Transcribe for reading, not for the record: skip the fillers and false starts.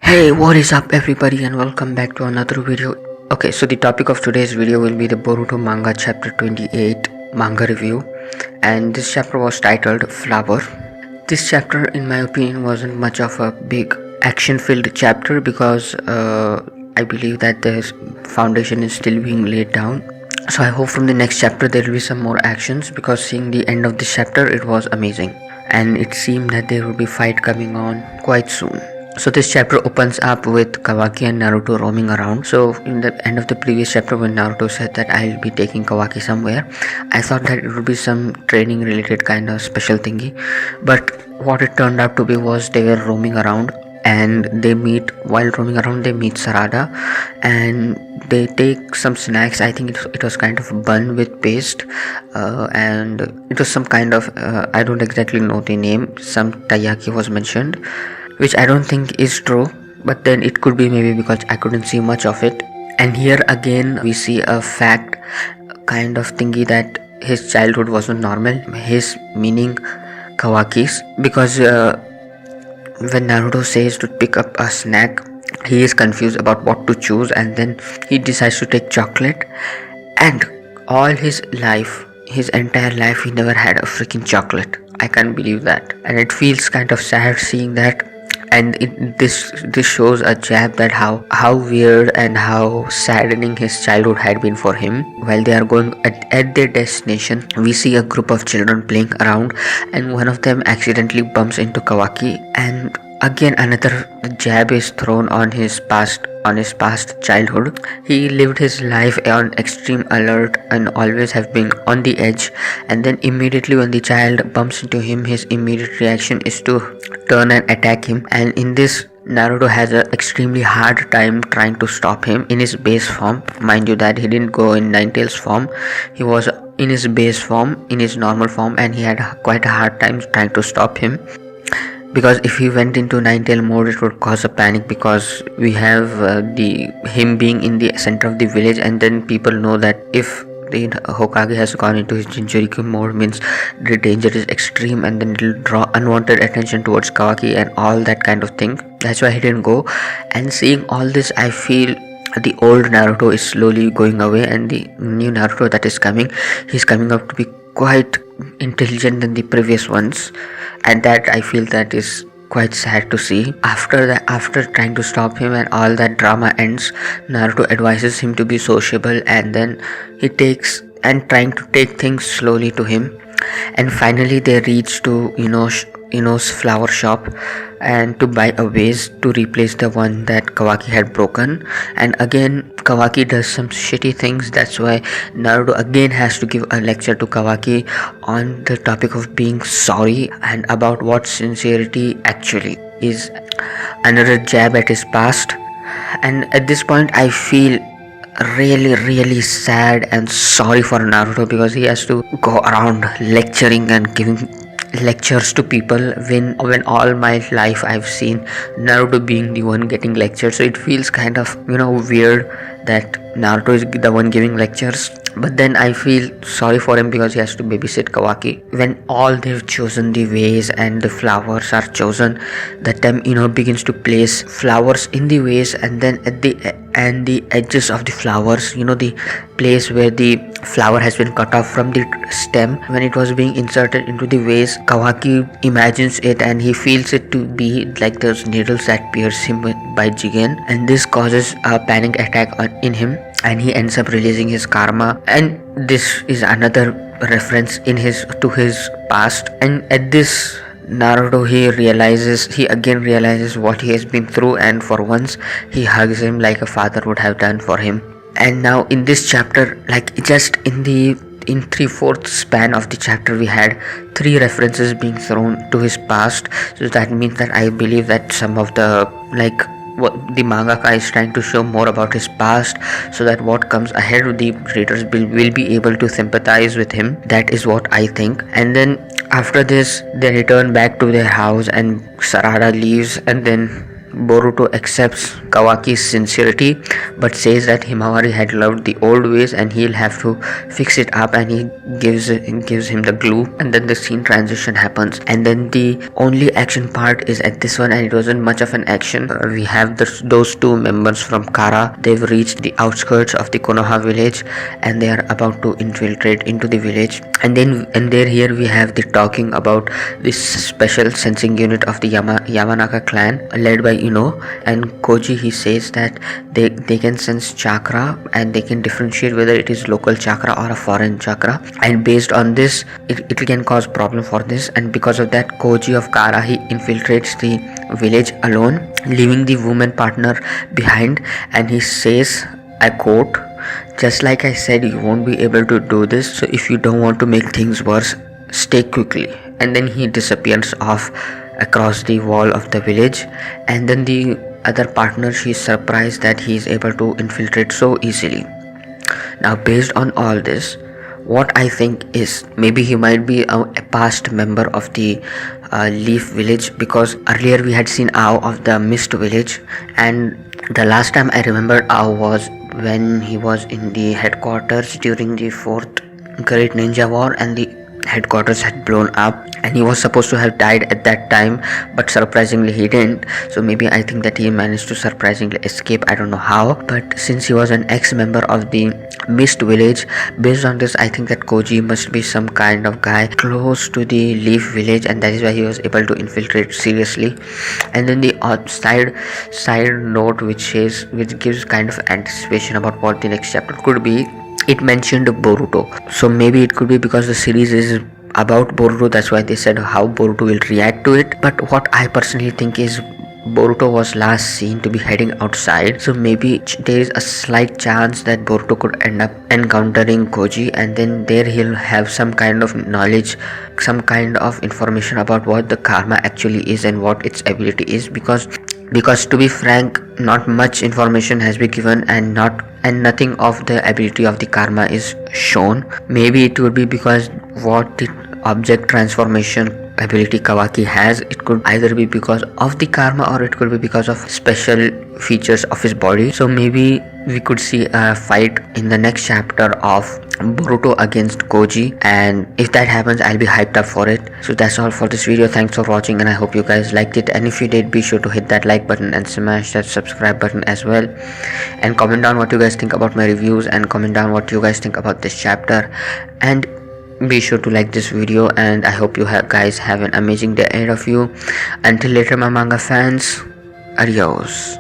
Hey, what is up everybody and welcome back to another video. Okay, so the topic of today's video will be the Boruto Manga chapter 28 manga review, and this chapter was titled Flower. This chapter in my opinion wasn't much of a big action filled chapter because I believe that the foundation is still being laid down. So I hope from the next chapter there will be some more actions, because seeing the end of this chapter, it was amazing and it seemed that there will be fight coming on quite soon. So this chapter opens up with Kawaki and Naruto roaming around. So in the end of the previous chapter, when Naruto said that I'll be taking Kawaki somewhere, I thought that it would be some training related kind of special thingy, but what it turned out to be was they were roaming around, and while roaming around they meet Sarada, and they take some snacks. I think it was kind of bun with paste, and it was some kind of I don't exactly know the name. Some taiyaki was mentioned, which I don't think is true, but then it could be maybe because I couldn't see much of it. And here again we see a fact kind of thingy that his childhood wasn't normal. His meaning Kawaki's, because when Naruto says to pick up a snack, he is confused about what to choose, and then he decides to take chocolate. And all his life, his entire life, he never had a freaking chocolate. I can't believe that, and it feels kind of sad seeing that. And this shows a jab that how weird and how saddening his childhood had been for him. While they are going at their destination, we see a group of children playing around, and one of them accidentally bumps into Kawaki, and again another jab is thrown on his past childhood. He lived his life on extreme alert and always have been on the edge, and then immediately when the child bumps into him, his immediate reaction is to turn and attack him. And in this, Naruto has an extremely hard time trying to stop him in his base form. Mind you that he didn't go in Ninetales form, he was in his base form, in his normal form, and he had quite a hard time trying to stop him, because if he went into Ninetale mode it would cause a panic, because we have him being in the center of the village, and then people know that if the Hokage has gone into his Jinchuriki mode, means the danger is extreme, and then it will draw unwanted attention towards Kawaki and all that kind of thing. That's why he didn't go. And seeing all this, I feel the old Naruto is slowly going away, and the new Naruto that is coming, he's coming up to be quite intelligent than the previous ones, and that I feel that is quite sad to see. After trying to stop him and all that drama ends, Naruto advises him to be sociable, and then he takes and trying to take things slowly to him. And finally they reach to Ino's flower shop, and to buy a vase to replace the one that Kawaki had broken. And again Kawaki does some shitty things. That's why Naruto again has to give a lecture to Kawaki on the topic of being sorry and about what sincerity actually is. Another jab at his past, and at this point I feel really sad and sorry for Naruto, because he has to go around lecturing and giving lectures to people when all my life I've seen Naruto being the one getting lectured. So it feels kind of weird that Naruto is the one giving lectures. But then I feel sorry for him because he has to babysit Kawaki. When all they've chosen the vase and the flowers are chosen, that time begins to place flowers in the vase, and then at the edges of the flowers, the place where the flower has been cut off from the stem, when it was being inserted into the vase, Kawaki imagines it and he feels it to be like those needles that pierce him by Jigen, and this causes a panic attack in him, and he ends up releasing his karma. And this is another reference to his past. And at this, Naruto he again realizes what he has been through, and for once he hugs him like a father would have done for him. And now in this chapter, like just in 3/4 span of the chapter, we had 3 references being thrown to his past. So that means that I believe that some of the what the mangaka is trying to show more about his past, so that what comes ahead the readers will be able to sympathize with him. That is what I think. And then after this they return back to their house, and Sarada leaves, and then Boruto accepts Kawaki's sincerity but says that Himawari had loved the old ways and he'll have to fix it up, and he gives him the glue, and then the scene transition happens, and then the only action part is at this one, and it wasn't much of an action. We have those two members from Kara. They've reached the outskirts of the Konoha village and they are about to infiltrate into the village, and there here we have the talking about this special sensing unit of the Yamanaka clan led by Ino, and Koji, he says that they can sense chakra and they can differentiate whether it is local chakra or a foreign chakra, and based on this it can cause problem for this, and because of that Koji of Kara, he infiltrates the village alone, leaving the woman partner behind, and he says, I quote, "Just like I said, you won't be able to do this, so if you don't want to make things worse, stay quickly." And then he disappears off across the wall of the village, and then the other partner, she's surprised that he is able to infiltrate so easily. Now based on all this, what I think is maybe he might be a past member of the Leaf village, because earlier we had seen Ao of the Mist village, and the last time I remembered Ao was when he was in the headquarters during the 4th Great Ninja War, and the headquarters had blown up and he was supposed to have died at that time, but surprisingly he didn't. So maybe I think that he managed to surprisingly escape. I don't know how, but since he was an ex-member of the Mist village, based on this I think that Koji must be some kind of guy close to the Leaf village, and that is why he was able to infiltrate seriously. And then the side note which gives kind of anticipation about what the next chapter could be, it mentioned Boruto, so maybe it could be because the series is about Boruto, that's why they said how Boruto will react to it. But what I personally think is Boruto was last seen to be heading outside, so maybe there is a slight chance that Boruto could end up encountering Koji, and then there he'll have some kind of knowledge, some kind of information about what the karma actually is and what its ability is, because to be frank, not much information has been given, and nothing of the ability of the karma is shown. Maybe it would be because what the object transformation ability Kawaki has, it could either be because of the karma or it could be because of special features of his body. So maybe we could see a fight in the next chapter of Boruto against Koji, and if that happens I'll be hyped up for it. So that's all for this video. Thanks for watching, and I hope you guys liked it, and if you did, be sure to hit that like button and smash that subscribe button as well, and comment down what you guys think about my reviews, and comment down what you guys think about this chapter, and be sure to like this video, and I hope you guys have an amazing day ahead of you. Until later my manga fans, adios.